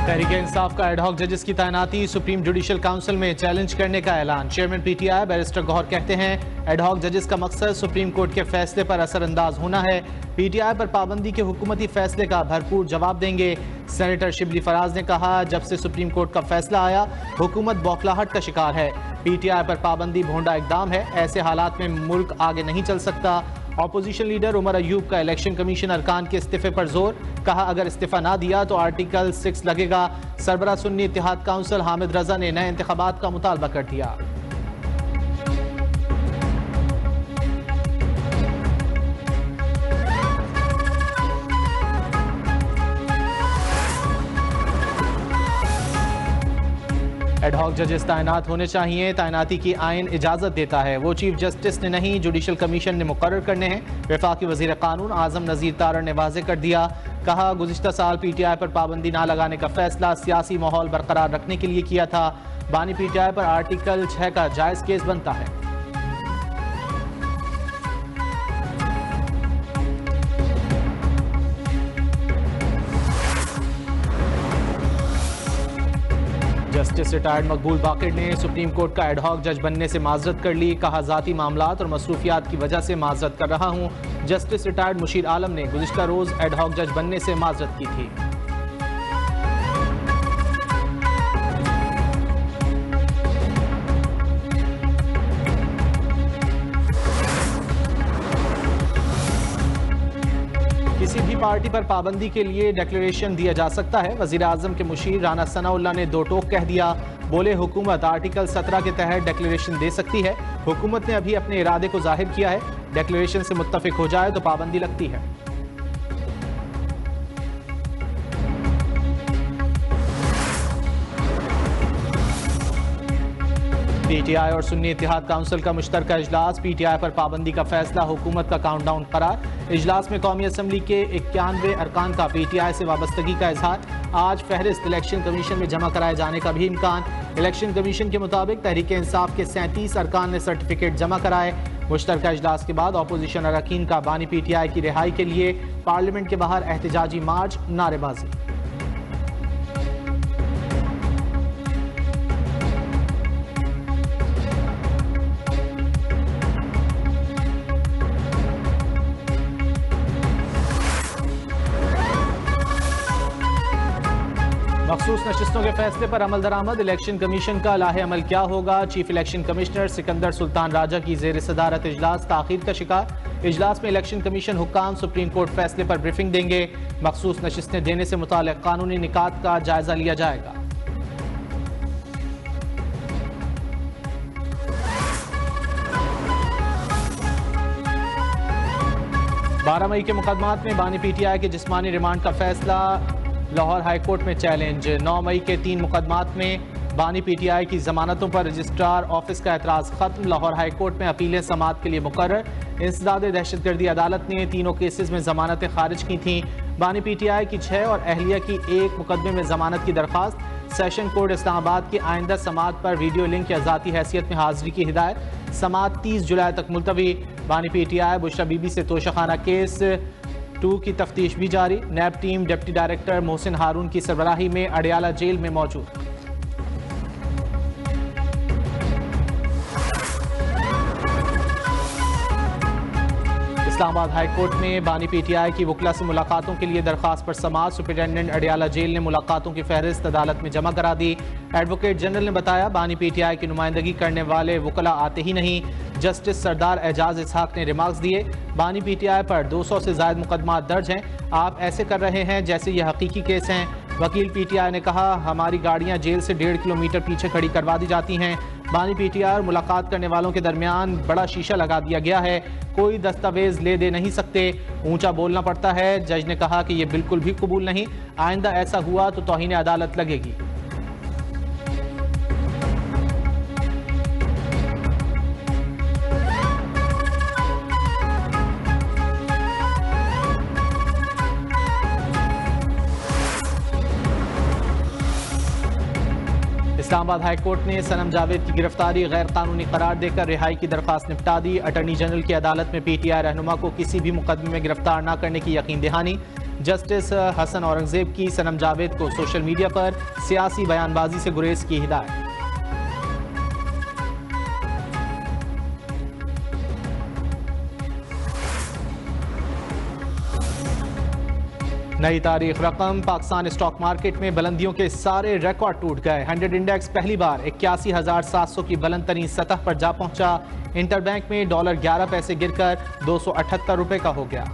तहरीक इंसाफ का एडहॉक जजेस की तैनाती सुप्रीम जुडिशल काउंसिल में चैलेंज करने का ऐलान। चेयरमैन पीटीआई बैरिस्टर गौहर कहते हैं एडहॉक जजेस का मकसद सुप्रीम कोर्ट के फैसले पर असरअंदाज होना है। पीटीआई पर पाबंदी के हुकूमती फैसले का भरपूर जवाब देंगे। सेनेटर शिबली फराज ने कहा जब से सुप्रीम कोर्ट का फैसला आया हुकूमत बौखलाहट का शिकार है। पीटीआई पर पाबंदी भोंडा इकदाम है, ऐसे हालात में मुल्क आगे नहीं चल सकता। ऑपोजिशन लीडर उमर अयूब का इलेक्शन कमीशन अरकान के इस्तीफे पर जोर, कहा अगर इस्तीफा ना दिया तो आर्टिकल 6 लगेगा। सरबरा सुन्नी इत्तेहाद काउंसिल हामिद रजा ने नए इंतखाबात का मुतालबा कर दिया। एडहॉक जजेस तैनात होने चाहिए, तैनाती की आइन इजाजत देता है, वो चीफ जस्टिस ने नहीं जुडिशल कमीशन ने मुकर्रर करने हैं। वफाकी वजीर कानून आजम नज़ीर तारड़ ने वाज़ेह कर दिया, कहा गुज़िश्ता साल पीटीआई पर पाबंदी ना लगाने का फैसला सियासी माहौल बरकरार रखने के लिए किया था। बानी पीटीआई पर आर्टिकल 6 का जायज़ केस बनता है। जस्टिस रिटायर्ड मकबूल बाकिर ने सुप्रीम कोर्ट का एडहॉक जज बनने से माजरत कर ली, कहा ज़ाती मामलात और मसरूफियात की वजह से माजरत कर रहा हूँ। जस्टिस रिटायर्ड मुशीर आलम ने गुज़िश्ता रोज़ एडहॉक जज बनने से माजरत की थी। किसी भी पार्टी पर पाबंदी के लिए डिक्लेरेशन दिया जा सकता है। वजीर आजम के मुशीर राना सनाउल्लाह ने दो टोक कह दिया, बोले हुकूमत आर्टिकल 17 के तहत डिक्लेरेशन दे सकती है। हुकूमत ने अभी अपने इरादे को जाहिर किया है, डिक्लेरेशन से मुत्तफिक हो जाए तो पाबंदी लगती है। पीटीआई और सुन्नी इत्तेहाद काउंसिल का मुश्तरका इजलास, पीटीआई पर पाबंदी का फैसला हुकूमत का काउंटडाउन करार। इजलास में कौमी असम्बली के 91 अरकान का पीटीआई से वाबस्तगी का इजहार। आज फहरिस्त इलेक्शन कमीशन में जमा कराए जाने का भी इम्कान। इलेक्शन कमीशन के मुताबिक तहरीक इंसाफ के 37 अरकान ने सर्टिफिकेट जमा कराए। मुश्तरका इजलास के बाद अपोजिशन अरकान का बानी पीटीआई की रिहाई के लिए पार्लियामेंट के बाहर एहतजाजी मार्च, नारेबाजी। मखसूस नशिस्तों के फैसले पर अमल दरामद, इलेक्शन कमीशन का लाहे अमल क्या होगा। Chief election commissioner Sikandar Sultan Raja की जेर सदारत इजलास ताखीर का शिकार। इजलास में इलेक्शन कमीशन हुक्काम सुप्रीम कोर्ट फैसले पर ब्रीफिंग देंगे। मखसूस नशिस्तें देने से मुताल्लिक़ कानूनी निकात का जायजा लिया जाएगा। 12 मई के मुकदमात में बानी पीटीआई के जिस्मानी रिमांड का फैसला लाहौर हाईकोर्ट में चैलेंज। 9 मई के 3 मुकदमात में बानी पीटीआई की जमानतों पर रजिस्ट्रार ऑफिस का एतराज़ खत्म। लाहौर हाईकोर्ट में अपीलें समाअत के लिए मुकर्रर। इंसदाद दहशतगर्दी अदालत ने तीनों केसेस में जमानतें खारिज की थीं। बानी पीटीआई की 6 और अहलिया की 1 मुकदमे में जमानत की दरख्वास्त। सेशन कोर्ट इस्लामाबाद की आइंदा समाअत पर वीडियो लिंक या ज़ाती हैसियत में हाजिरी की हिदायत। समाअत 30 जुलाई तक मुलतवी। बानी पीटीआई बुशरा बीबी से तोशाखाना केस 2 की तफ्तीश भी जारी। नैब टीम डिप्टी डायरेक्टर मोहसिन हारून की सरबराही में अडियाला जेल में मौजूद। इस्लामाबाद हाई कोर्ट में बानी पीटीआई की वकला से मुलाकातों के लिए दरखास्त पर समाअत। सुपरिटेंडेंट अडियाला जेल ने मुलाकातों की फहरिस्त अदालत में जमा करा दी। एडवोकेट जनरल ने बताया बानी पीटीआई की नुमाइंदगी करने वाले वकला आते ही नहीं। जस्टिस सरदार एजाज इसहाक ने रिमार्क्स दिए, बानी पीटीआई पर 200 से ज़ायद मुकदमात दर्ज हैं, आप ऐसे कर रहे हैं जैसे ये हकीकी केस हैं। वकील पीटीआई ने कहा हमारी गाड़ियां जेल से 1.5 किलोमीटर पीछे खड़ी करवा दी जाती हैं। बानी पीटीआई और मुलाकात करने वालों के दरमियान बड़ा शीशा लगा दिया गया है, कोई दस्तावेज ले दे नहीं सकते, ऊंचा बोलना पड़ता है। जज ने कहा कि यह बिल्कुल भी कबूल नहीं, आइंदा ऐसा हुआ तो तौहीन अदालत लगेगी। इस्लामाबाद हाई कोर्ट ने सनम जावेद की गिरफ्तारी गैर कानूनी करार देकर रिहाई की दरख्वास्त निपटा दी। अटॉर्नी जनरल की अदालत में पीटीआई रहनुमा को किसी भी मुकदमे में गिरफ्तार न करने की यकीन दहानी। जस्टिस हसन औरंगजेब की सनम जावेद को सोशल मीडिया पर सियासी बयानबाजी से गुरेज की हिदायत। नई तारीख रकम, पाकिस्तान स्टॉक मार्केट में बुलंदियों के सारे रिकॉर्ड टूट गए। 100 इंडेक्स पहली बार 81,700 की बुलंद तरीन सतह पर जा पहुंचा। इंटरबैंक में $11 गिरकर 278 रुपए का हो गया।